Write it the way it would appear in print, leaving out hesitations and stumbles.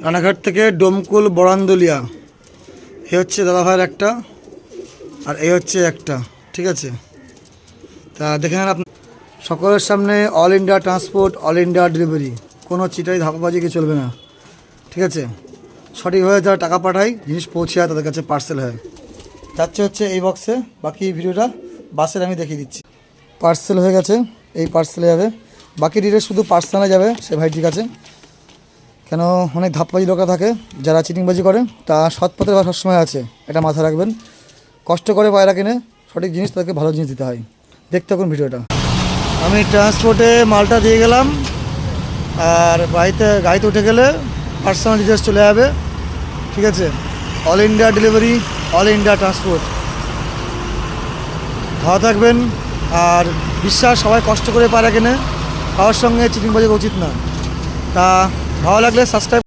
রানাঘাট থেকে ডোমকুল বরান্দলিয়া, এ হচ্ছে দাদাভাইয়ের একটা, আর এই হচ্ছে একটা। ঠিক আছে, তা দেখে নেন আপনি। সকলের সামনে all India transport, all India delivery, কোনো চিটাই ধাপাবাজি কি চলবে না। ঠিক আছে, সঠিকভাবে যারা টাকা পাঠায় জিনিস পৌঁছে যায় তাদের কাছে পার্সেল হয়। যাচ্ছে হচ্ছে এই বক্সে, বাকি ভিডিওটা বাসের আমি দেখিয়ে দিচ্ছি। পার্সেল হয়ে গেছে, এই পার্সেলে যাবে, বাকি ডিটেলস শুধু পার্সেলে যাবে সে ভাইটির কাছে। কেন অনেক ধাপ্পাবাজি লোক থাকে যারা চিটিংবাজি করে, তা সৎ পথের বা সবসময় আছে, এটা মাথায় রাখবেন। কষ্ট করে পায়রা কিনে সঠিক জিনিস তাদেরকে ভালো জিনিস দিতে হয়। দেখতে থাকুন ভিডিওটা। আমি ট্রান্সপোর্টে মালটা দিয়ে গেলাম, আর গাড়িতে উঠে গেলে পার্সোনাল ডিটেলস চলে যাবে। ঠিক আছে, all India delivery, all India transport. ভালো থাকবেন, আর বিশ্বাস সবাই কষ্ট করে পায়রা কেনে, কারোর সঙ্গে চিটিংবাজি উচিত না। তা ভালো লাগলে সাবস্ক্রাইব।